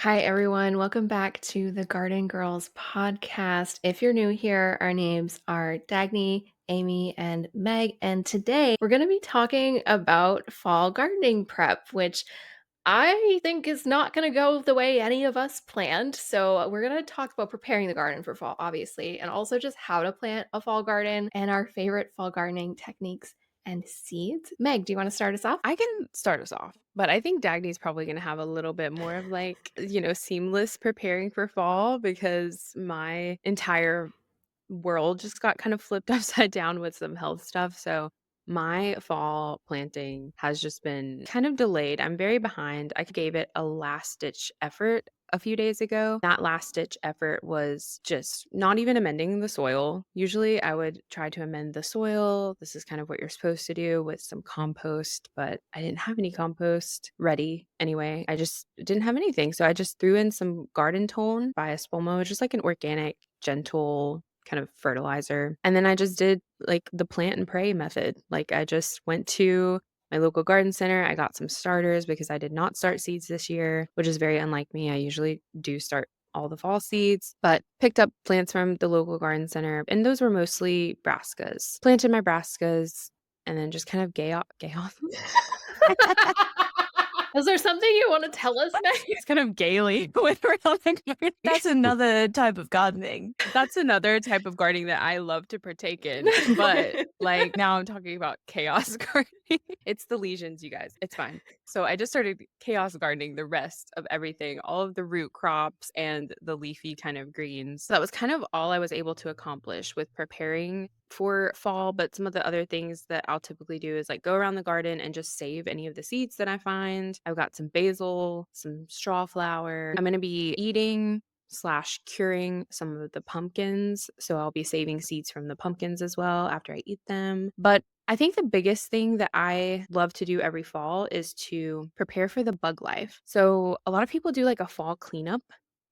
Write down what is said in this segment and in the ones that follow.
Hi, everyone. Welcome back to the Garden Girls podcast. If you're new here, our names are Dagny, Amy, and Meg. And today we're going to be talking about fall gardening prep, which I think is not going to go the way any of us planned. So, we're going to talk about preparing the garden for fall, obviously, and also just how to plant a fall garden and our favorite fall gardening techniques and seeds. Meg, do you want to start us off? I can start us off, but I think Dagny's probably gonna have a little bit more of seamless preparing for fall because my entire world just got kind of flipped upside down with some health stuff. So my fall planting has just been kind of delayed. I'm very behind. I gave it a last ditch effort a few days ago. That last ditch effort was just not even amending the soil. Usually I would try to amend the soil. This is kind of what you're supposed to do with some compost, but I didn't have any compost ready anyway. I just didn't have anything. So I just threw in some garden tone by Espolmo, just like an organic, gentle kind of fertilizer. And then I just did like the plant and pray method. Like I just went to my local garden center. I got some starters because I did not start seeds this year, which is very unlike me. I usually do start all the fall seeds, but picked up plants from the local garden center. And those were mostly brassicas. Planted my brassicas and then just kind of gay off. Is there something you want to tell us, Meg? It's kind of gaily with around the garden. That's another type of gardening. That's another type of gardening that I love to partake in, but, like, now I'm talking about chaos gardening. It's the lesions, you guys. It's fine. So I just started chaos gardening the rest of everything, all of the root crops and the leafy kind of greens. So that was kind of all I was able to accomplish with preparing for fall, but some of the other things that I'll typically do is, like, go around the garden and just save any of the seeds that I find. I've got some basil, some straw flower. I'm gonna be eating slash curing some of the pumpkins. So I'll be saving seeds from the pumpkins as well after I eat them. But I think the biggest thing that I love to do every fall is to prepare for the bug life. So a lot of people do like a fall cleanup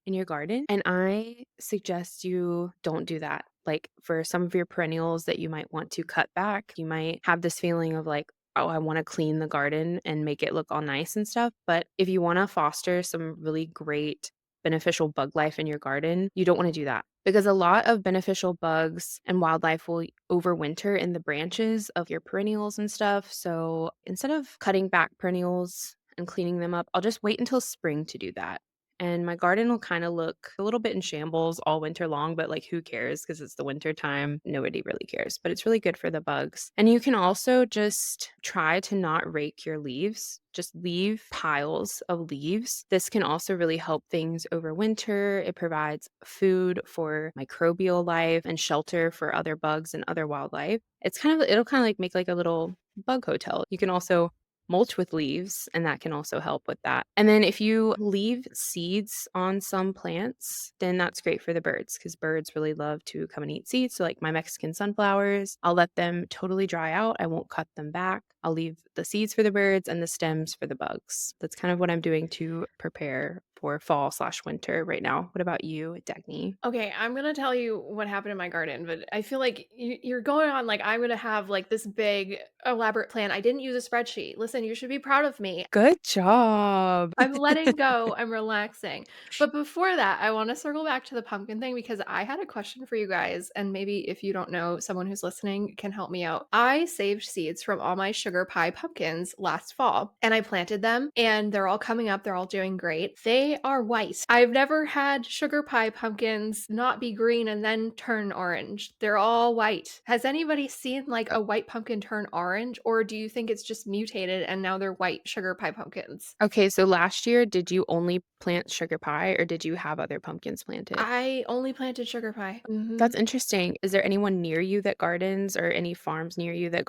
in your garden, and I suggest you don't do that. Like for some of your perennials that you might want to cut back, you might have this feeling of like, oh, I want to clean the garden and make it look all nice and stuff. But if you want to foster some really great beneficial bug life in your garden, you don't want to do that because a lot of beneficial bugs and wildlife will overwinter in the branches of your perennials and stuff. So instead of cutting back perennials and cleaning them up, I'll just wait until spring to do that. And my garden will kind of look a little bit in shambles all winter long, but like who cares? Because it's the winter time. Nobody really cares, but it's really good for the bugs. And you can also just try to not rake your leaves. Just leave piles of leaves. This can also really help things over winter. It provides food for microbial life and shelter for other bugs and other wildlife. It'll kind of like make like a little bug hotel. You can also mulch with leaves, and that can also help with that. And then if you leave seeds on some plants, then that's great for the birds because birds really love to come and eat seeds. So like my Mexican sunflowers, I'll let them totally dry out. I won't cut them back. I'll leave the seeds for the birds and the stems for the bugs. That's kind of what I'm doing to prepare for fall slash winter right now. What about you, Dagny? Okay, I'm gonna tell you what happened in my garden, but I feel like you're going on like I'm gonna have like this big elaborate plan. I didn't use a spreadsheet. Listen, you should be proud of me. Good job. I'm letting go. I'm relaxing. But before that, I want to circle back to the pumpkin thing because I had a question for you guys. And maybe if you don't know, someone who's listening can help me out. I saved seeds from all my sugar pie pumpkins last fall and I planted them and they're all coming up. They're all doing great. They are white. I've never had sugar pie pumpkins not be green and then turn orange. They're all white. Has anybody seen like a white pumpkin turn orange? Or do you think it's just mutated and now they're white sugar pie pumpkins? Okay, so last year, did you only plant sugar pie or did you have other pumpkins planted? I only planted sugar pie. That's interesting. Is there anyone near you that gardens or any farms near you that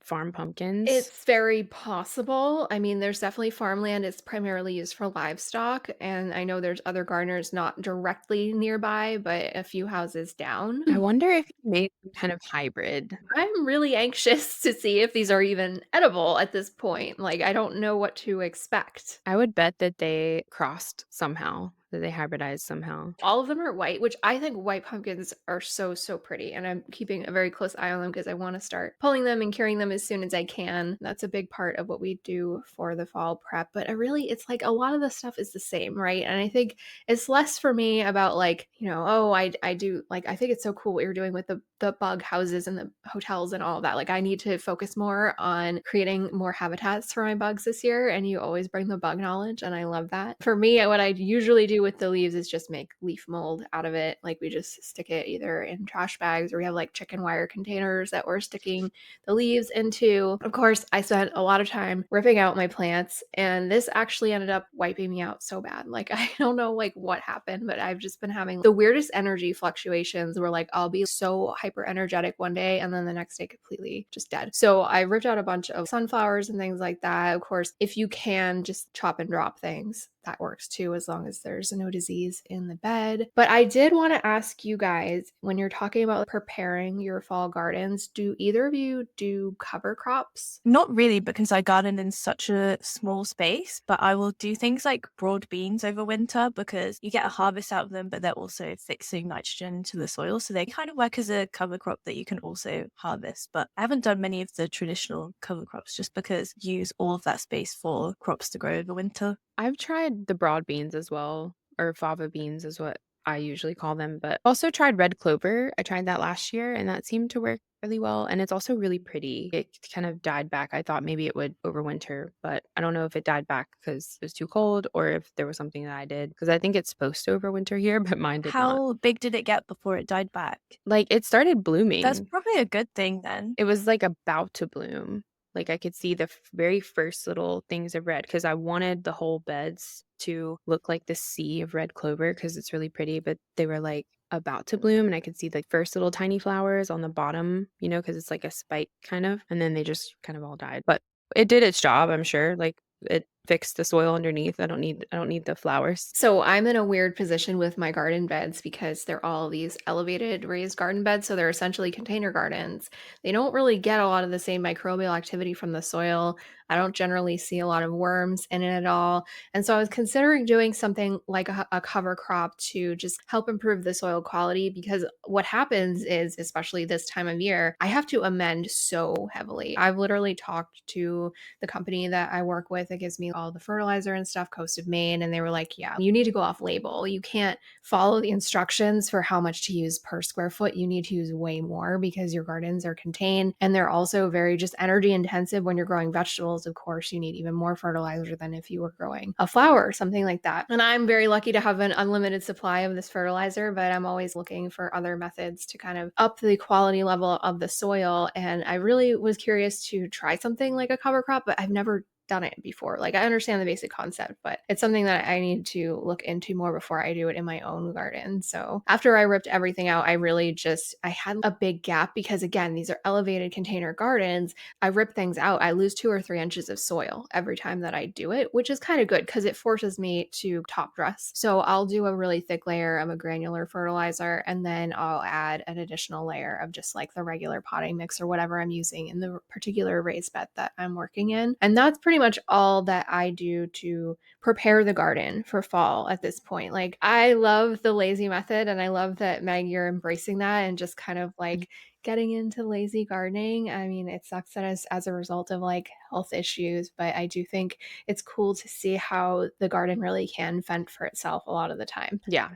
farm pumpkins? It's very possible. I mean, there's definitely farmland. It's primarily used for livestock, and I know there's other gardeners not directly nearby, but a few houses down. I wonder if you made some kind of hybrid. I'm really anxious to see if these are even edible at this point. Like, I don't know what to expect. I would bet that they crossed somehow that they hybridize somehow. All of them are white, which I think white pumpkins are so, so pretty, and I'm keeping a very close eye on them because I wanna start pulling them and curing them as soon as I can. That's a big part of what we do for the fall prep, but I really it's like a lot of the stuff is the same, right? And I think it's less for me about like, oh, I do like I think it's so cool what you're doing with the bug houses and the hotels and all of that. Like I need to focus more on creating more habitats for my bugs this year, and you always bring the bug knowledge, and I love that. For me, what I usually do with the leaves is just make leaf mold out of it. Like we just stick it either in trash bags or we have like chicken wire containers that we're sticking the leaves into. Of course, I spent a lot of time ripping out my plants, and this actually ended up wiping me out so bad. Like I don't know like what happened, but I've just been having the weirdest energy fluctuations where like I'll be so hyper energetic one day and then the next day completely just dead. So I ripped out a bunch of sunflowers and things like that. Of course, if you can just chop and drop things, that works too, as long as there's no disease in the bed. But I did want to ask you guys, when you're talking about preparing your fall gardens, do either of you do cover crops? Not really, because I garden in such a small space, but I will do things like broad beans over winter because you get a harvest out of them, but they're also fixing nitrogen to the soil. So they kind of work as a cover crop that you can also harvest. But I haven't done many of the traditional cover crops just because you use all of that space for crops to grow over winter. I've tried the broad beans as well, or fava beans is what I usually call them, but also tried red clover. I tried that last year and that seemed to work really well. And it's also really pretty. It kind of died back. I thought maybe it would overwinter, but I don't know if it died back because it was too cold or if there was something that I did. Because I think it's supposed to overwinter here, but mine did not. How big did it get before it died back? Like it started blooming. That's probably a good thing then. It was like about to bloom. Like I could see the very first little things of red because I wanted the whole beds to look like the sea of red clover because it's really pretty, but they were like about to bloom and I could see the first little tiny flowers on the bottom, because it's like a spike kind of, and then they just kind of all died. But it did its job, I'm sure. Like it fixed the soil underneath. I don't need the flowers. So I'm in a weird position with my garden beds because they're all these elevated raised garden beds. So they're essentially container gardens. They don't really get a lot of the same microbial activity from the soil. I don't generally see a lot of worms in it at all. And so I was considering doing something like a cover crop to just help improve the soil quality because what happens is, especially this time of year, I have to amend so heavily. I've literally talked to the company that I work with that gives me all the fertilizer and stuff, Coast of Maine, and they were like, yeah, you need to go off label. You can't follow the instructions for how much to use per square foot. You need to use way more because your gardens are contained and they're also very just energy intensive. When you're growing vegetables, of course, you need even more fertilizer than if you were growing a flower or something like that. And I'm very lucky to have an unlimited supply of this fertilizer, but I'm always looking for other methods to kind of up the quality level of the soil. And I really was curious to try something like a cover crop, but I've never done it before. Like I understand the basic concept, but it's something that I need to look into more before I do it in my own garden. So after I ripped everything out, I had a big gap because again, these are elevated container gardens. I rip things out. I lose 2 or 3 inches of soil every time that I do it, which is kind of good because it forces me to top dress. So I'll do a really thick layer of a granular fertilizer and then I'll add an additional layer of just like the regular potting mix or whatever I'm using in the particular raised bed that I'm working in. And that's pretty much all that I do to prepare the garden for fall at this point. Like I love the lazy method and I love that Meg, you're embracing that and just kind of like getting into lazy gardening. I mean, it sucks that as a result of like health issues, but I do think it's cool to see how the garden really can fend for itself a lot of the time. Yeah.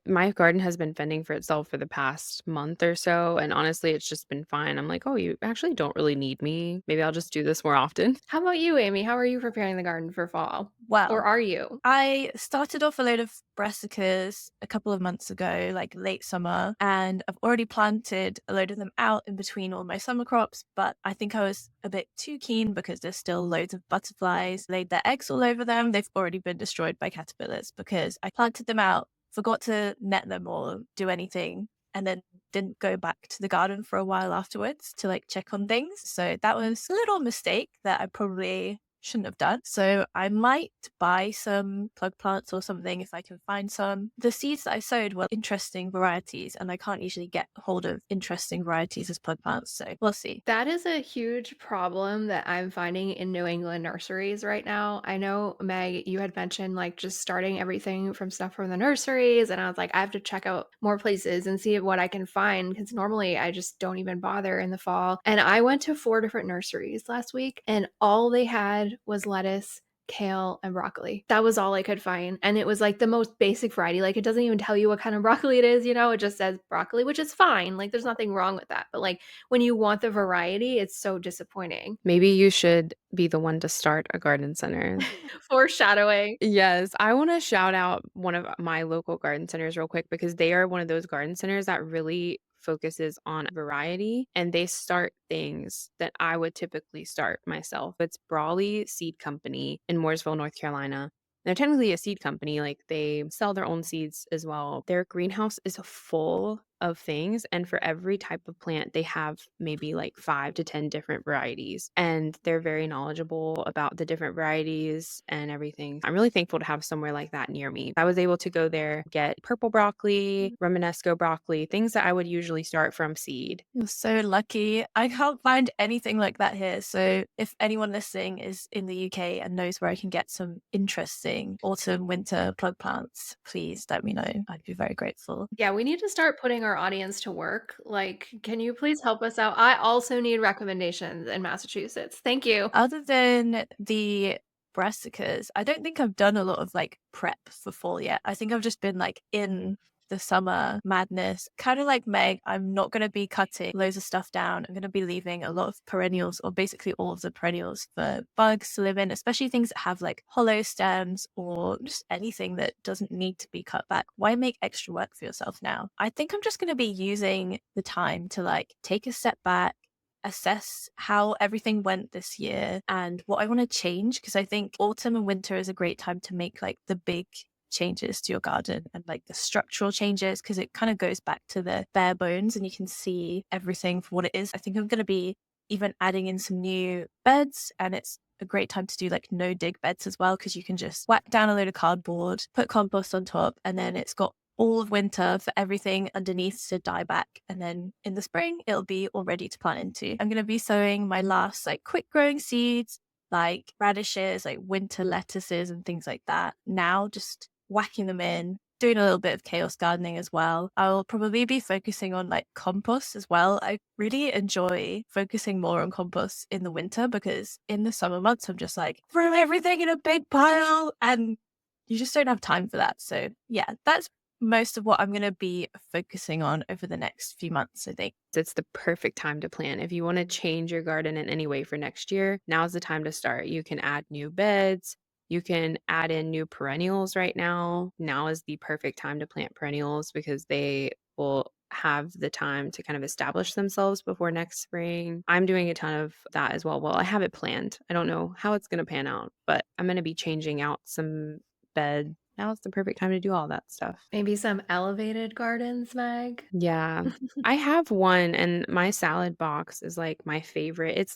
My garden has been fending for itself for the past month or so, and honestly, it's just been fine. I'm like, "Oh, you actually don't really need me. Maybe I'll just do this more often." How about you, Amy? How are you preparing the garden for fall? Or Well, are you? I started off a load of brassicas a couple of months ago, like late summer, and I've already planted a load of them out in between all my summer crops, but I think I was a bit too keen because there's still loads of butterflies, laid their eggs all over them. They've already been destroyed by caterpillars because I planted them out, forgot to net them or do anything, and then didn't go back to the garden for a while afterwards to like check on things. So that was a little mistake that I probably shouldn't have done. So I might buy some plug plants or something if I can find some. The seeds that I sowed were interesting varieties, and I can't usually get hold of interesting varieties as plug plants. So we'll see. That is a huge problem that I'm finding in New England nurseries right now. I know, Meg, you had mentioned like just starting everything from stuff from the nurseries. And I was like, I have to check out more places and see what I can find because normally I just don't even bother in the fall. And I went to 4 different nurseries last week, and all they had was lettuce, kale, and broccoli. That was all I could find. And it was like the most basic variety. Like it doesn't even tell you what kind of broccoli it is, it just says broccoli, which is fine. Like there's nothing wrong with that. But like when you want the variety, it's so disappointing. Maybe you should be the one to start a garden center. Foreshadowing. Yes, I want to shout out one of my local garden centers real quick because they are one of those garden centers that really focuses on variety and they start things that I would typically start myself. It's Brawley Seed Company in Mooresville, North Carolina. They're technically a seed company, like they sell their own seeds as well. Their greenhouse is full of things, and for every type of plant, they have maybe like 5 to 10 different varieties, and they're very knowledgeable about the different varieties and everything. I'm really thankful to have somewhere like that near me. I was able to go there, get purple broccoli, Romanesco broccoli, things that I would usually start from seed. You're so lucky. I can't find anything like that here. So if anyone listening is in the UK and knows where I can get some interesting autumn, winter plug plants, please let me know. I'd be very grateful. Yeah, we need to start putting our audience to work. Like, can you please help us out? I also need recommendations in Massachusetts. Thank you. Other than the brassicas, I don't think I've done a lot of like prep for fall yet. I think I've just been like in the summer madness. Kind of like Meg, I'm not going to be cutting loads of stuff down. I'm going to be leaving a lot of perennials, or basically all of the perennials, for bugs to live in, especially things that have like hollow stems or just anything that doesn't need to be cut back. Why make extra work for yourself now? I think I'm just going to be using the time to like take a step back, assess how everything went this year and what I want to change, because I think autumn and winter is a great time to make like the big changes to your garden and like the structural changes, because it kind of goes back to the bare bones and you can see everything for what it is. I think I'm going to be even adding in some new beds, and it's a great time to do like no dig beds as well, because you can just whack down a load of cardboard, put compost on top, and then it's got all of winter for everything underneath to die back. And then in the spring, it'll be all ready to plant into. I'm going to be sowing my last like quick growing seeds, like radishes, like winter lettuces and things like that. Now just whacking them in, doing a little bit of chaos gardening as well. I'll probably be focusing on like compost as well. I really enjoy focusing more on compost in the winter, because in the summer months, I'm just like, throw everything in a big pile, and you just don't have time for that. So yeah, that's most of what I'm going to be focusing on over the next few months, I think. It's the perfect time to plant. If you want to change your garden in any way for next year, now's the time to start. You can add new beds. You can add in new perennials right now. Now is the perfect time to plant perennials because they will have the time to kind of establish themselves before next spring. I'm doing a ton of that as well. Well, I have it planned. I don't know how it's going to pan out, but I'm going to be changing out some bed. Now is the perfect time to do all that stuff. Maybe some elevated gardens, Meg. Yeah. I have one, and my salad box is like my favorite. It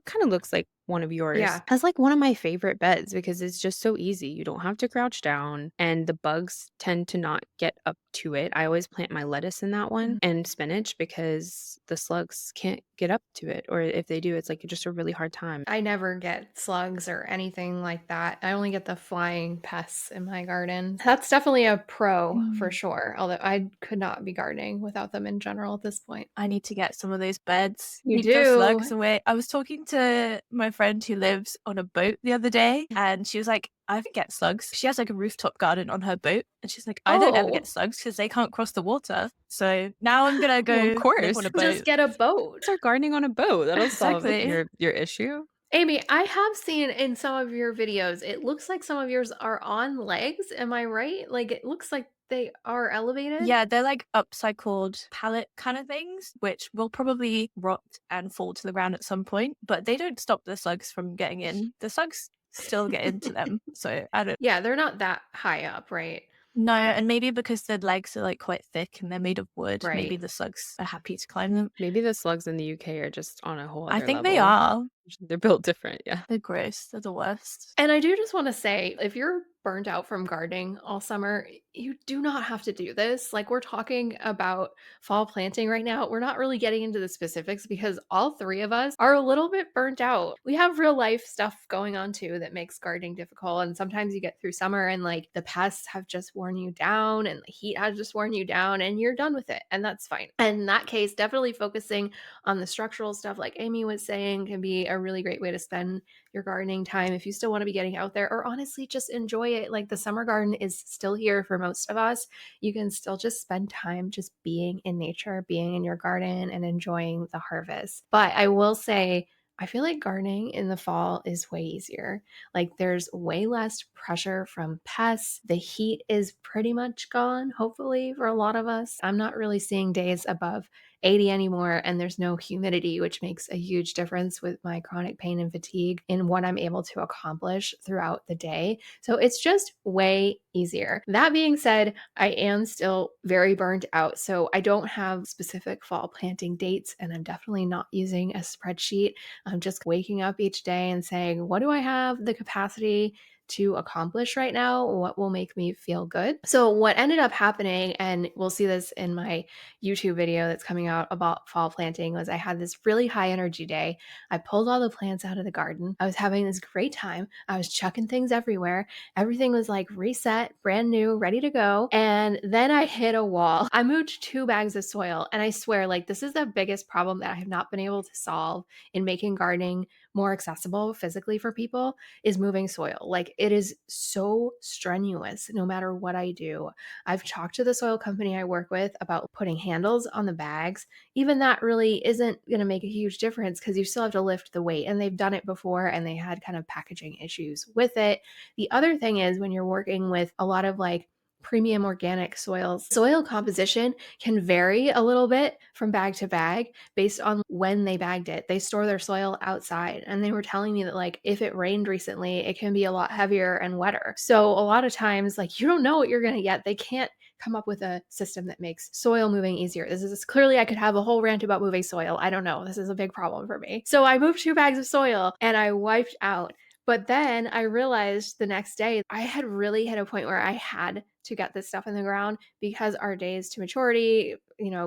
kind of looks like one of yours. Yeah. That's like one of my favorite beds because it's just so easy. You don't have to crouch down and the bugs tend to not get up to it. I always plant my lettuce in that one and spinach because the slugs can't get up to it. Or if they do, it's like just a really hard time. I never get slugs or anything like that. I only get the flying pests in my garden. That's definitely a pro for sure. Although I could not be gardening without them in general at this point. I need to get some of those beds. You Keep the do. slugs away. I was talking to my friend who lives on a boat the other day, and she was like, I don't get slugs. She has like a rooftop garden on her boat, and she's like, I don't ever Oh. get slugs because they can't cross the water. So now I'm gonna go Well, of course. live on a boat. Just get a boat. Start gardening on a boat. That'll solve Exactly. your issue. Amy, I have seen in some of your videos, it looks like some of yours are on legs. Am I right? Like it looks like they are elevated. Yeah, they're like upcycled pallet kind of things, which will probably rot and fall to the ground at some point, but they don't stop the slugs from getting in. The slugs still get into them. So I don't. Yeah, they're not that high up, right? No, and maybe because the legs are like quite thick and they're made of wood, maybe Right. the slugs are happy to climb them. Maybe the slugs in the UK are just on a whole other I think they level. are. They're built different, yeah. They're gross. They're the worst. And I do just want to say, if you're burnt out from gardening all summer, you do not have to do this. Like, we're talking about fall planting right now. We're not really getting into the specifics because all three of us are a little bit burnt out. We have real life stuff going on too that makes gardening difficult. And sometimes you get through summer and like the pests have just worn you down and the heat has just worn you down and you're done with it. And that's fine. And in that case, definitely focusing on the structural stuff, like Amy was saying, can be a really great way to spend your gardening time if you still want to be getting out there, or honestly just enjoy it. Like, the summer garden is still here for most of us. You can still just spend time just being in nature, being in your garden and enjoying the harvest. But I will say, I feel like gardening in the fall is way easier. Like, there's way less pressure from pests. The heat is pretty much gone, hopefully, for a lot of us. I'm not really seeing days above 80 anymore, and there's no humidity, which makes a huge difference with my chronic pain and fatigue in what I'm able to accomplish throughout the day. So it's just way easier. That being said, I am still very burned out. So I don't have specific fall planting dates, and I'm definitely not using a spreadsheet. I'm just waking up each day and saying, what do I have the capacity to accomplish right now? What will make me feel good? So, what ended up happening, and we'll see this in my YouTube video that's coming out about fall planting, was I had this really high energy day. I pulled all the plants out of the garden. I was having this great time. I was chucking things everywhere. Everything was like reset, brand new, ready to go. And then I hit a wall. I moved 2 bags of soil. And I swear, like, this is the biggest problem that I have not been able to solve in making gardening more accessible physically for people, is moving soil. Like, it is so strenuous no matter what I do. I've talked to the soil company I work with about putting handles on the bags. Even that really isn't going to make a huge difference because you still have to lift the weight, and they've done it before and they had kind of packaging issues with it. The other thing is, when you're working with a lot of like premium organic soils, soil composition can vary a little bit from bag to bag based on when they bagged it. They store their soil outside, and they were telling me that like if it rained recently, it can be a lot heavier and wetter. So a lot of times, like, you don't know what you're going to get. They can't come up with a system that makes soil moving easier. This is clearly, I could have a whole rant about moving soil. I don't know. This is a big problem for me. So I moved 2 bags of soil and I wiped out. But then I realized the next day I had really hit a point where I had to get this stuff in the ground because our days to maturity,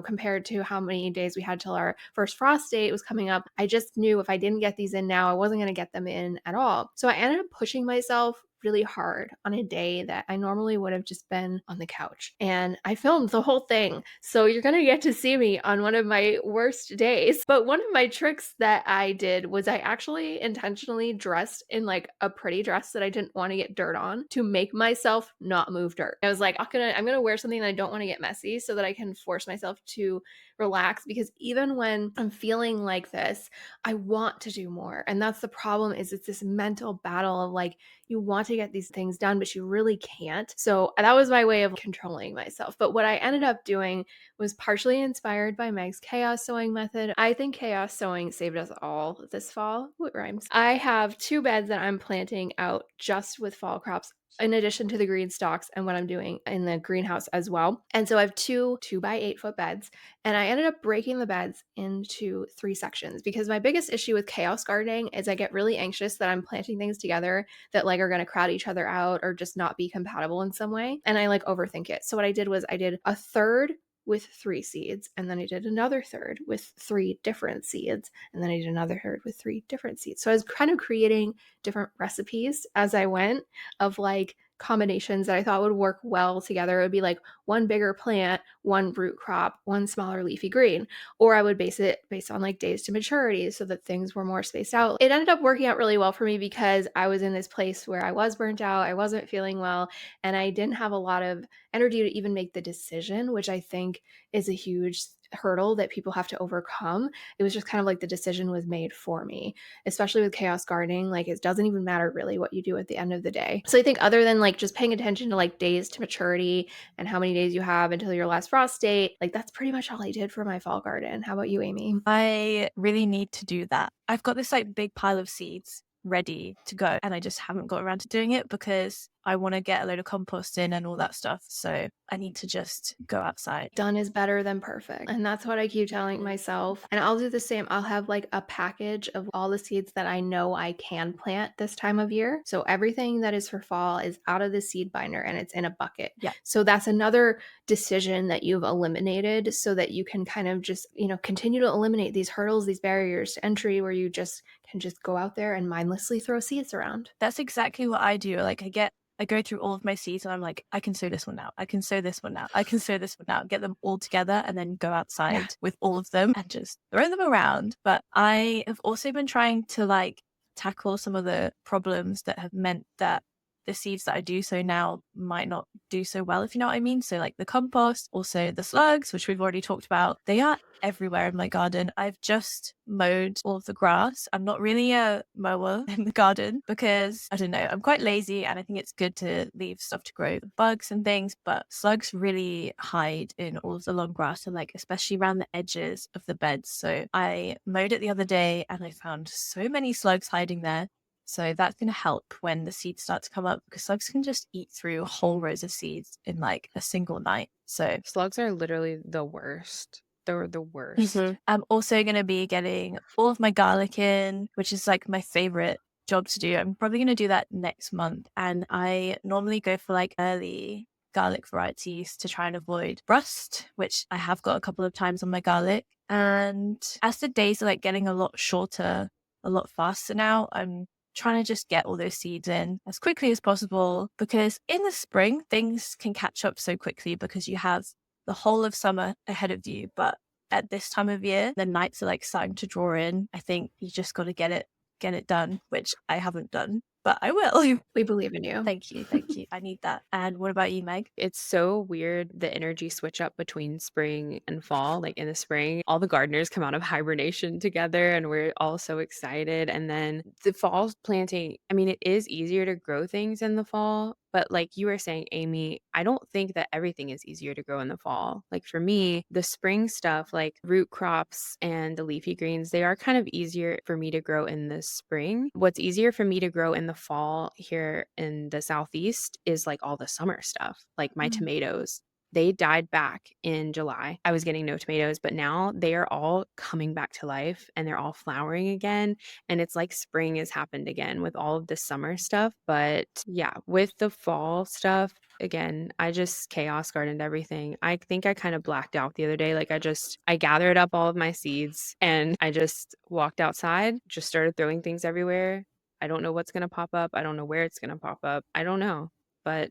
compared to how many days we had till our first frost date was coming up, I just knew if I didn't get these in now, I wasn't going to get them in at all. So I ended up pushing myself really hard on a day that I normally would have just been on the couch. And I filmed the whole thing. So you're going to get to see me on one of my worst days. But one of my tricks that I did was I actually intentionally dressed in like a pretty dress that I didn't want to get dirt on to make myself not move dirt. I was like, I'm going to wear something that I don't want to get messy so that I can force myself to relax, because even when I'm feeling like this, I want to do more. And that's the problem, is it's this mental battle of like, you want to get these things done, but you really can't. So that was my way of controlling myself. But what I ended up doing was partially inspired by Meg's chaos sewing method. I think chaos sewing saved us all this fall. Ooh, it rhymes. I have 2 beds that I'm planting out just with fall crops, in addition to the green stalks and what I'm doing in the greenhouse as well. And so I have two 2 by 8 foot beds, and I ended up breaking the beds into 3 sections because my biggest issue with chaos gardening is I get really anxious that I'm planting things together that like are going to crowd each other out or just not be compatible in some way. And I like overthink it. So what I did was I did a third with 3 seeds, and then I did another third with 3 different seeds, and then I did another third with 3 different seeds. So I was kind of creating different recipes as I went of like combinations that I thought would work well together. It would be like one bigger plant, one root crop, one smaller leafy green, or I would base it based on like days to maturity so that things were more spaced out. It ended up working out really well for me because I was in this place where I was burnt out, I wasn't feeling well, and I didn't have a lot of energy to even make the decision, which I think is a huge hurdle that people have to overcome. It was just kind of like the decision was made for me, especially with chaos gardening. Like, it doesn't even matter really what you do at the end of the day. So I think other than like just paying attention to like days to maturity and how many days you have until your last frost date, like that's pretty much all I did for my fall garden. How about you, Amy? I really need to do that. I've got this like big pile of seeds ready to go. And I just haven't got around to doing it because I want to get a load of compost in and all that stuff. So I need to just go outside. Done is better than perfect. And that's what I keep telling myself. And I'll do the same. I'll have like a package of all the seeds that I know I can plant this time of year. So everything that is for fall is out of the seed binder and it's in a bucket. Yeah. So that's another decision that you've eliminated so that you can kind of just, continue to eliminate these hurdles, these barriers to entry where you just can just go out there and mindlessly throw seeds around. That's exactly what I do. Like I go through all of my seeds and I'm like, I can sow this one now. I can sow this one now. I can sow this one now. Get them all together and then go outside with all of them and just throw them around. But I have also been trying to like tackle some of the problems that have meant that the seeds that I do sow now might not do so well, if you know what I mean. So like the compost, also the slugs, which we've already talked about, they are everywhere in my garden. I've just mowed all of the grass. I'm not really a mower in the garden because I don't know, I'm quite lazy and I think it's good to leave stuff to grow, the bugs and things, but slugs really hide in all of the long grass and like especially around the edges of the beds. So I mowed it the other day and I found so many slugs hiding there. So that's going to help when the seeds start to come up because slugs can just eat through whole rows of seeds in like a single night. So Slugs are literally the worst. They're the worst. I'm also going to be getting all of my garlic in, which is like my favorite job to do. I'm probably going to do that next month. And I normally go for like early garlic varieties to try and avoid rust, which I have got a couple of times on my garlic. And as the days are like getting a lot shorter, a lot faster now, I'm trying to just get all those seeds in as quickly as possible because in the spring, things can catch up so quickly because you have the whole of summer ahead of you. But at this time of year, the nights are like starting to draw in. I think you just got to get it done, which I haven't done, but I will. We believe in you. Thank you. Thank you. I need that. And what about you, Meg? It's so weird the energy switch up between spring and fall. Like in the spring, all the gardeners come out of hibernation together and we're all so excited. And then the fall planting, I mean, it is easier to grow things in the fall. But like you were saying, Amy, I don't think that everything is easier to grow in the fall. Like for me, the spring stuff, like root crops and the leafy greens, they are kind of easier for me to grow in the spring. What's easier for me to grow in the fall here in the Southeast is like all the summer stuff, like my tomatoes. They died back in July. I was getting no tomatoes, but now they are all coming back to life and they're all flowering again. And it's like spring has happened again with all of the summer stuff. But yeah, with the fall stuff, again, I just chaos gardened everything. I think I kind of blacked out the other day. Like I gathered up all of my seeds and I just walked outside, just started throwing things everywhere. I don't know what's going to pop up. I don't know where it's going to pop up. I don't know, but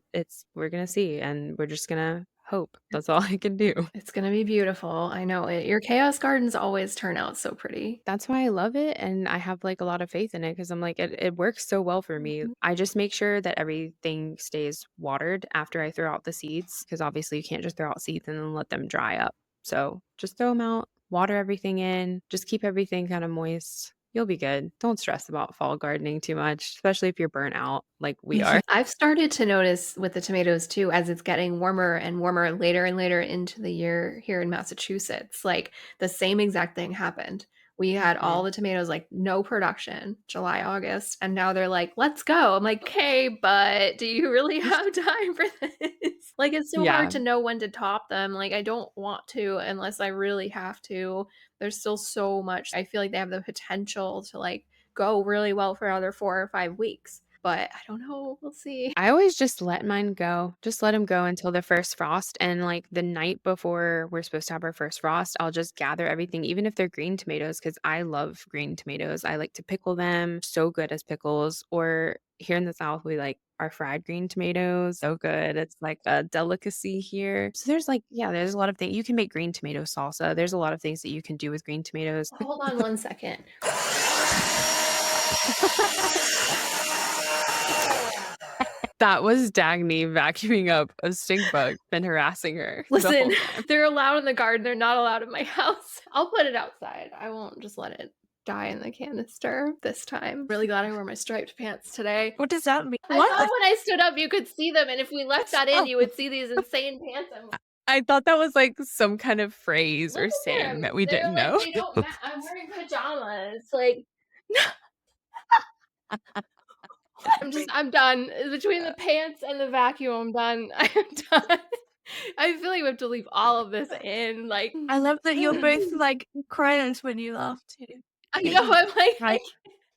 we're going to see and we're just going to hope. That's all I can do. It's going to be beautiful. I know it. Your chaos gardens always turn out so pretty. That's why I love it. And I have like a lot of faith in it because I'm like, it works so well for me. I just make sure that everything stays watered after I throw out the seeds because obviously you can't just throw out seeds and then let them dry up. So just throw them out, water everything in, just keep everything kind of moist. You'll be good. Don't stress about fall gardening too much, especially if you're burnt out like we are. I've started to notice with the tomatoes too, as it's getting warmer and warmer later and later into the year here in Massachusetts, like the same exact thing happened. We had all the tomatoes, like no production, July, August, and now they're like, let's go. I'm like, okay, but do you really have time for this? Like, it's so hard to know when to top them. Like, I don't want to unless I really have to. There's still so much. I feel like they have the potential to like go really well for another 4 or 5 weeks. But I don't know. We'll see. I always just let mine go. Just let them go until the first frost. And like the night before we're supposed to have our first frost, I'll just gather everything, even if they're green tomatoes, because I love green tomatoes. I like to pickle them. So good as pickles. Or here in the South, we like our fried green tomatoes. So good. It's like a delicacy here. So there's there's a lot of things. You can make green tomato salsa. There's a lot of things that you can do with green tomatoes. Hold on one second. That was Dagny vacuuming up a stink bug, been harassing her. Listen, they're allowed in the garden. They're not allowed in my house. I'll put it outside. I won't just let it die in the canister this time. Really glad I wore my striped pants today. What does that mean? I thought when I stood up, you could see them. And if we left that in, you would see these insane pants. I thought that was like some kind of phrase or saying that we didn't know. I'm wearing pajamas. Like, I'm done. Between the pants and the vacuum, I'm done. I'm done. I feel like we have to leave all of this in, like I love that you're both like crying when you laugh too. I know, I'm like I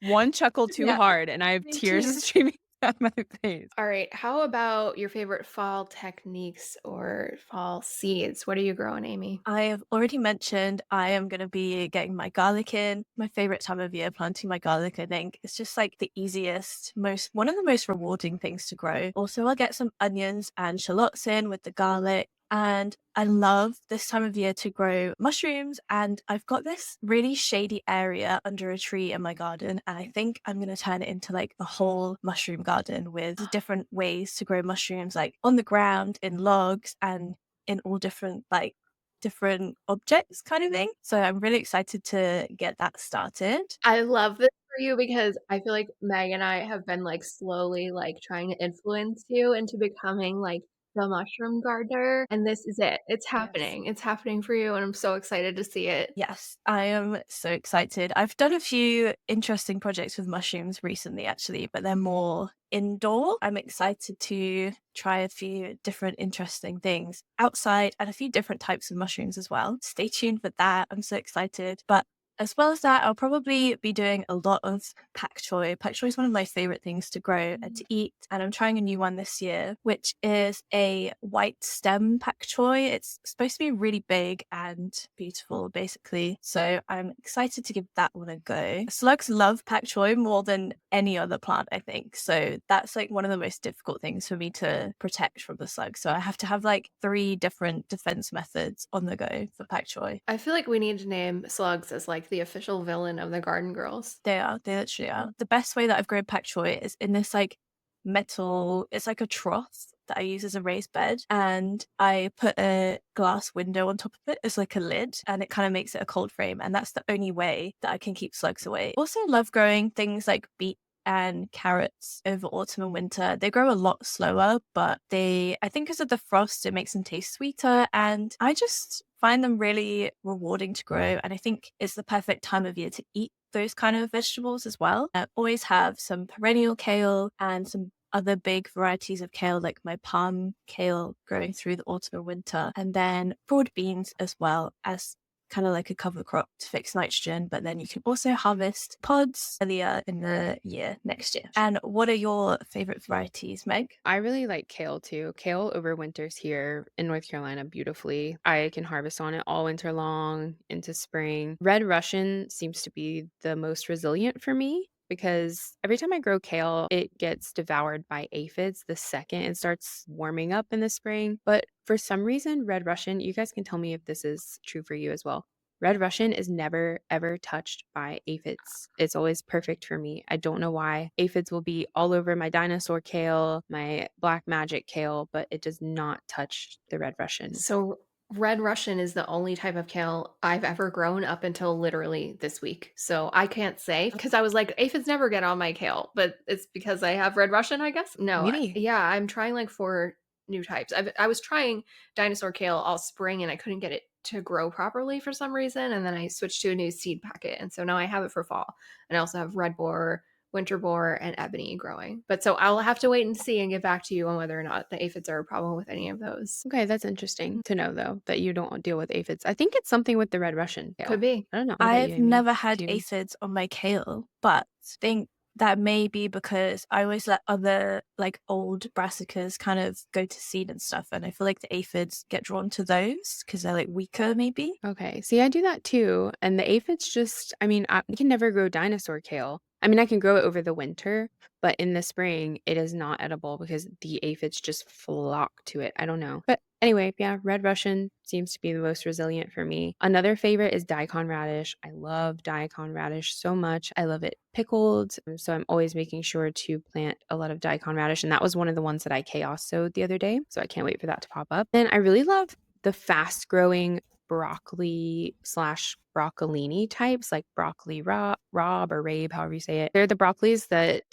one chuckle too Yeah, hard, and I have me tears too. streaming down my face. All right, how about your favorite fall techniques or fall seeds? What are you growing, Amy? I have already mentioned I am going to be getting my garlic in. My favorite time of year, planting my garlic, I think. It's just like the easiest, one of the most rewarding things to grow. Also, I'll get some onions and shallots in with the garlic. And I love this time of year to grow mushrooms. And I've got this really shady area under a tree in my garden. And I think I'm going to turn it into like a whole mushroom garden with different ways to grow mushrooms, like on the ground, in logs, and in all different objects kind of thing. So I'm really excited to get that started. I love this for you because I feel like Meg and I have been, like, slowly, like, trying to influence you into becoming, like, the mushroom gardener, and this is it. It's Yes. happening. It's happening for you, and I'm so excited to see it. Yes, I am so excited. I've done a few interesting projects with mushrooms recently, actually, but they're more indoor. I'm excited to try a few different interesting things outside and a few different types of mushrooms as well. Stay tuned for that. I'm so excited. But as well as that, I'll probably be doing a lot of pak choi. Pak choi is one of my favorite things to grow and to eat. And I'm trying a new one this year, which is a white stem pak choi. It's supposed to be really big and beautiful, basically. So I'm excited to give that one a go. Slugs love pak choi more than any other plant, I think. So that's like one of the most difficult things for me to protect from the slugs. So I have to have like 3 different defense methods on the go for pak choi. I feel like we need to name slugs as, like, the official villain of the Garden Girls. They literally are. The best way that I've grown pak choi is in this like metal, it's like a trough that I use as a raised bed, and I put a glass window on top of it as like a lid, and it kind of makes it a cold frame, and that's the only way that I can keep slugs away. Also love growing things like beet and carrots over autumn and winter. They grow a lot slower, but I think because of the frost, it makes them taste sweeter, and I just find them really rewarding to grow. And I think it's the perfect time of year to eat those kind of vegetables as well. I always have some perennial kale and some other big varieties of kale, like my palm kale growing through the autumn and winter, and then broad beans as well as kind of like a cover crop to fix nitrogen. But then you can also harvest pods earlier in the year next year. And what are your favorite varieties, Meg? I really like kale too. Kale overwinters here in North Carolina beautifully. I can harvest on it all winter long into spring. Red Russian seems to be the most resilient for me because every time I grow kale, it gets devoured by aphids the second it starts warming up in the spring. But for some reason, Red Russian, you guys can tell me if this is true for you as well. Red Russian is never ever touched by aphids. It's always perfect for me. I don't know why. Aphids will be all over my dinosaur kale, my black magic kale, but it does not touch the Red Russian. So red Russian is the only type of kale I've ever grown up until literally this week. So I can't say because I was like, aphids never get on my kale, but it's because I have red Russian, I guess. No, Really? yeah, I'm trying like 4 new types. I was trying dinosaur kale all spring and I couldn't get it to grow properly for some reason. And then I switched to a new seed packet. And so now I have it for fall. And I also have red boar, winter boar, and ebony growing. But so I'll have to wait and see and get back to you on whether or not the aphids are a problem with any of those. Okay, that's interesting to know though that you don't deal with aphids. I think it's something with the Red Russian kale. Could be. I don't know. What about you, I've Amy? never had Do you- aphids on my kale, but I think that may be because I always let other like old brassicas kind of go to seed and stuff, and I feel like the aphids get drawn to those because they're like weaker, maybe. Okay, see, I do that too. And the aphids just, I can never grow dinosaur kale. I mean, I can grow it over the winter, but in the spring, it is not edible because the aphids just flock to it. I don't know. But anyway, yeah, Red Russian seems to be the most resilient for me. Another favorite is daikon radish. I love daikon radish so much. I love it pickled. So I'm always making sure to plant a lot of daikon radish. And that was one of the ones that I chaos sowed the other day. So I can't wait for that to pop up. Then I really love the fast growing broccoli slash broccolini types, like broccoli rob or rabe, however you say it. They're the broccolis that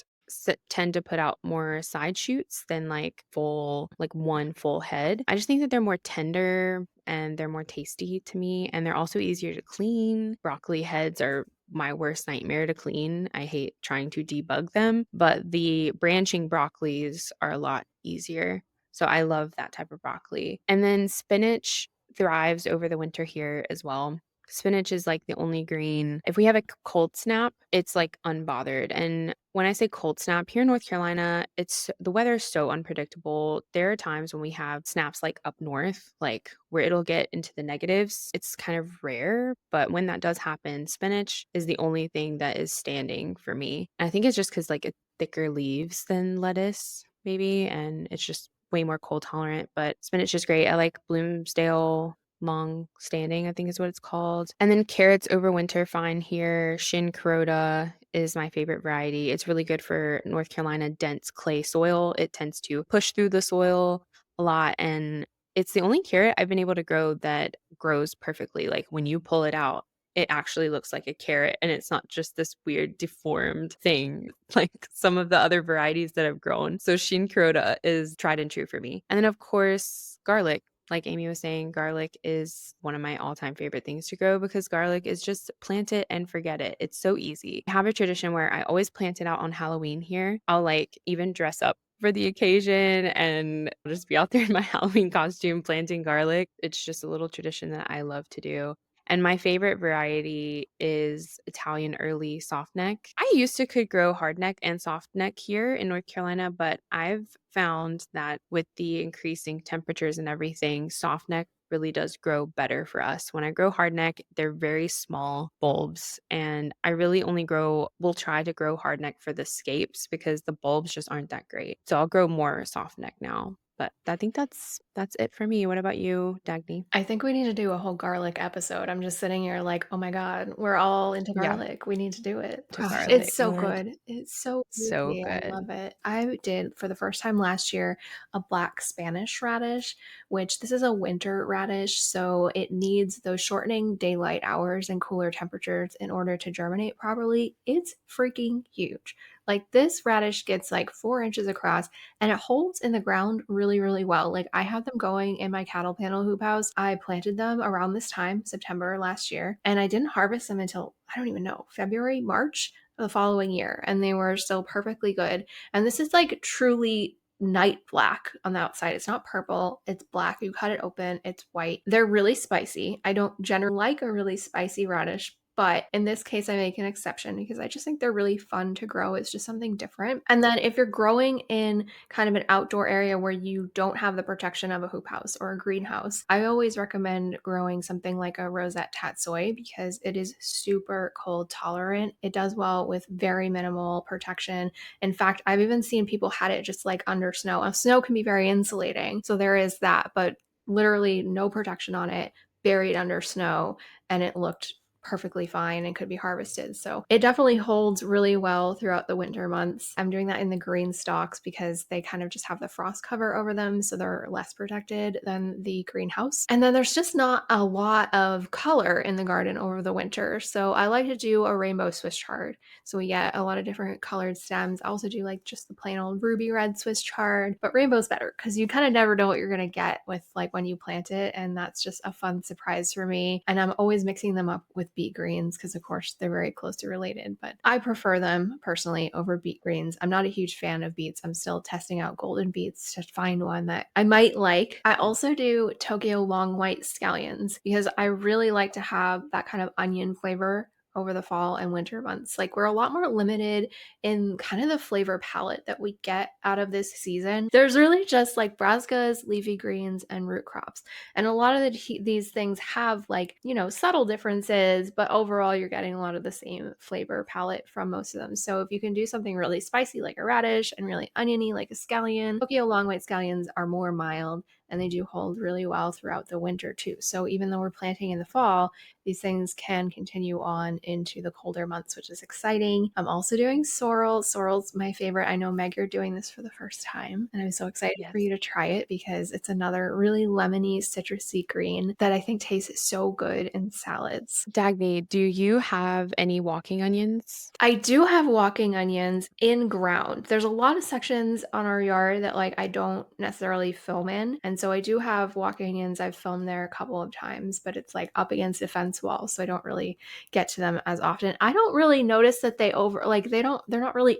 tend to put out more side shoots than like one full head. I just think that they're more tender and they're more tasty to me, and they're also easier to clean. Broccoli heads are my worst nightmare to clean. I hate trying to debug them, but the branching broccolis are a lot easier. So I love that type of broccoli. And then spinach thrives over the winter here as well. Spinach is like the only green. If we have a cold snap, it's like unbothered. And when I say cold snap here in North Carolina, the weather is so unpredictable. There are times when we have snaps like up north, like where it'll get into the negatives. It's kind of rare, but when that does happen, spinach is the only thing that is standing for me. And I think it's just because like it's thicker leaves than lettuce, maybe, and it's just way more cold tolerant. But spinach is great. I like Bloomsdale long standing, I think is what it's called. And then carrots overwinter fine here. Shin Crota is my favorite variety. It's really good for North Carolina dense clay soil. It tends to push through the soil a lot, and it's the only carrot I've been able to grow that grows perfectly. Like when you pull it out, it actually looks like a carrot and it's not just this weird deformed thing like some of the other varieties that have grown. So Shin Crota is tried and true for me. And then of course, garlic. Like Amy was saying, garlic is one of my all-time favorite things to grow because garlic is just plant it and forget it. It's so easy. I have a tradition where I always plant it out on Halloween here. I'll like even dress up for the occasion and I'll just be out there in my Halloween costume planting garlic. It's just a little tradition that I love to do. And my favorite variety is Italian early softneck. I used to could grow hardneck and softneck here in North Carolina, but I've found that with the increasing temperatures and everything, softneck really does grow better for us. When I grow hardneck, they're very small bulbs, and I really only will try to grow hardneck for the scapes because the bulbs just aren't that great. So I'll grow more softneck now. But I think that's it for me. What about you, Dagny? I think we need to do a whole garlic episode. I'm just sitting here like, oh my God, we're all into Yeah, garlic. We need to do it. to Oh, so garlic. It's so good. good. It's so So easy. I good. love it. I did for the first time last year a black Spanish radish, which this is a winter radish. So it needs those shortening daylight hours and cooler temperatures in order to germinate properly. It's freaking huge. Like this radish gets like 4 inches across and it holds in the ground really, really well. Like I have them going in my cattle panel hoop house. I planted them around this time, September last year, and I didn't harvest them until I don't even know, February, March of the following year. And they were still perfectly good. And this is like truly night black on the outside. It's not purple, it's black. You cut it open, it's white. They're really spicy. I don't generally like a really spicy radish, but in this case, I make an exception because I just think they're really fun to grow. It's just something different. And then if you're growing in kind of an outdoor area where you don't have the protection of a hoop house or a greenhouse, I always recommend growing something like a rosette tatsoi because it is super cold tolerant. It does well with very minimal protection. In fact, I've even seen people had it just like under snow. And snow can be very insulating. So there is that, but literally no protection on it, buried under snow, and it looked perfectly fine and could be harvested. So it definitely holds really well throughout the winter months. I'm doing that in the green stalks because they kind of just have the frost cover over them, so they're less protected than the greenhouse. And then there's just not a lot of color in the garden over the winter. So I like to do a rainbow Swiss chard. So we get a lot of different colored stems. I also do like just the plain old ruby red Swiss chard, but rainbow's better because you kind of never know what you're going to get with like when you plant it. And that's just a fun surprise for me. And I'm always mixing them up with beet greens because of course they're very closely related, but I prefer them personally over beet greens. I'm not a huge fan of beets. I'm still testing out golden beets to find one that I might like. I also do Tokyo long white scallions because I really like to have that kind of onion flavor over the fall and winter months. Like we're a lot more limited in kind of the flavor palette that we get out of this season. There's really just like brassicas, leafy greens, and root crops. And a lot of these things have like, subtle differences, but overall you're getting a lot of the same flavor palette from most of them. So if you can do something really spicy like a radish and really oniony like a scallion, Tokyo long white scallions are more mild and they do hold really well throughout the winter too. So even though we're planting in the fall, these things can continue on into the colder months, which is exciting. I'm also doing sorrel. Sorrel's my favorite. I know, Meg, you're doing this for the first time, and I'm so excited for Yes. you to try it because it's another really lemony, citrusy green that I think tastes so good in salads. Dagny, do you have any walking onions? I do have walking onions in ground. There's a lot of sections on our yard that like I don't necessarily film in. And so I do have walking onions. I've filmed there a couple of times, but it's like up against a fence wall, so I don't really get to them as often. I don't really notice that they're not really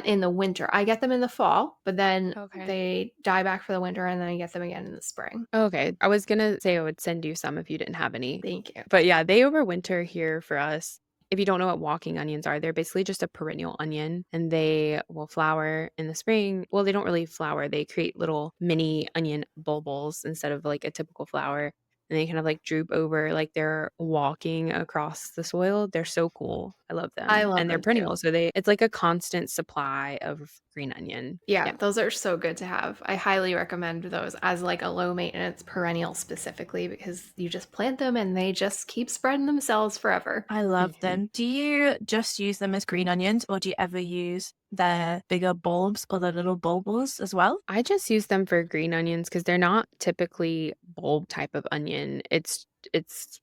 in the winter. I get them in the fall, but then Okay. they die back for the winter, and then I get them again in the spring. Okay. I was gonna say I would send you some if you didn't have any. Thank you. But yeah, they overwinter here for us. If you don't know what walking onions are, they're basically just a perennial onion and they will flower in the spring. Well, they don't really flower. They create little mini onion bulbils instead of like a typical flower. And they kind of like droop over like they're walking across the soil. They're so cool. I love them. I love And they're them too. perennial. So it's like a constant supply of green onion. Yeah, those are so good to have. I highly recommend those as like a low maintenance perennial specifically because you just plant them and they just keep spreading themselves forever. I love them. Do you just use them as green onions, or do you ever use their bigger bulbs or the little bulbils as well? I just use them for green onions because they're not typically bulb type of onion.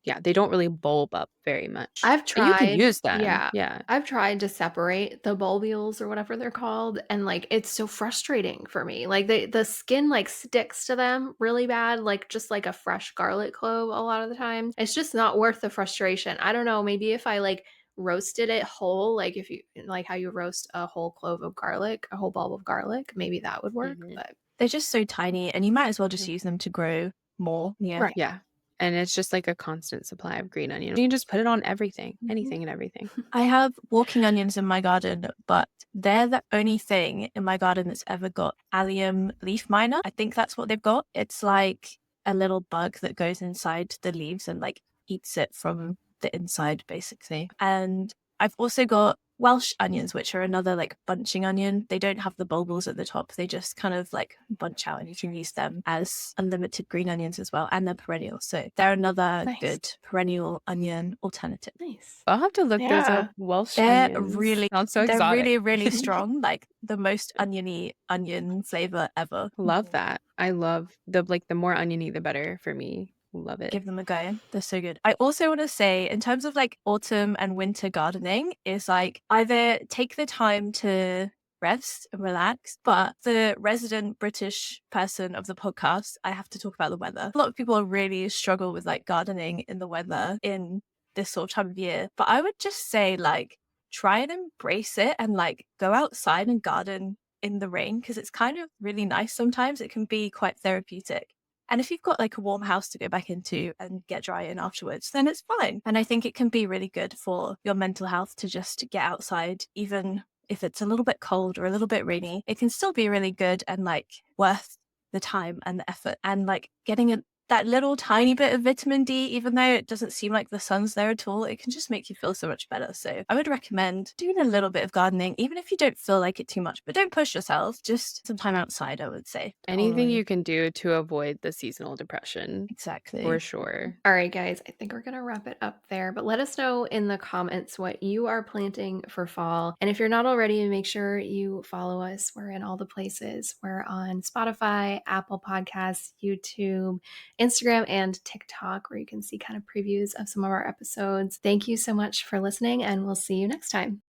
Yeah, they don't really bulb up very much. I've But you can tried, use them. yeah. Yeah. I've tried to separate the bulbules or whatever they're called, and like it's so frustrating for me. Like the skin like sticks to them really bad, like just like a fresh garlic clove a lot of the time. It's just not worth the frustration. I don't know, maybe if I like roasted it whole, like if you like how you roast a whole clove of garlic, a whole bulb of garlic, maybe that would work, Mhm. but They're just so tiny, and you might as well just Mhm. use them to grow more. Yeah. right. Yeah. And it's just like a constant supply of green onion. You can just put it on everything, Mhm. anything and everything. I have walking onions in my garden, but they're the only thing in my garden that's ever got allium leaf miner. I think that's what they've got. It's like a little bug that goes inside the leaves and like eats it from the inside, basically. And I've also got Welsh onions, which are another like bunching onion. They don't have the bulbils at the top. They just kind of like bunch out, and you can use them as unlimited green onions as well. And they're perennial. So they're another Nice. good perennial onion alternative. Nice. I'll have to look those Yeah. up. Welsh They're onions. really, Sounds so they're exotic. really, really strong. Like the most oniony onion flavor ever. Love that. I love the more oniony, the better for me. Love it. Give them a go. They're so good. I also want to say, in terms of like autumn and winter gardening, is like either take the time to rest and relax, but the resident British person of the podcast, I have to talk about the weather. A lot of people really struggle with like gardening in the weather in this sort of time of year, but I would just say like try and embrace it and like go outside and garden in the rain because it's kind of really nice sometimes. It can be quite therapeutic. And if you've got like a warm house to go back into and get dry in afterwards, then it's fine. And I think it can be really good for your mental health to just get outside, even if it's a little bit cold or a little bit rainy. It can still be really good and like worth the time and the effort. And like getting that little tiny bit of vitamin D, even though it doesn't seem like the sun's there at all, it can just make you feel so much better. So I would recommend doing a little bit of gardening, even if you don't feel like it too much, but don't push yourself. Just some time outside, I would say. Anything Totally. you can do to avoid the seasonal depression, Exactly. for sure. All right, guys, I think we're going to wrap it up there, but let us know in the comments what you are planting for fall. And if you're not already, make sure you follow us. We're in all the places. We're on Spotify, Apple Podcasts, YouTube, Instagram, and TikTok, where you can see kind of previews of some of our episodes. Thank you so much for listening, and we'll see you next time.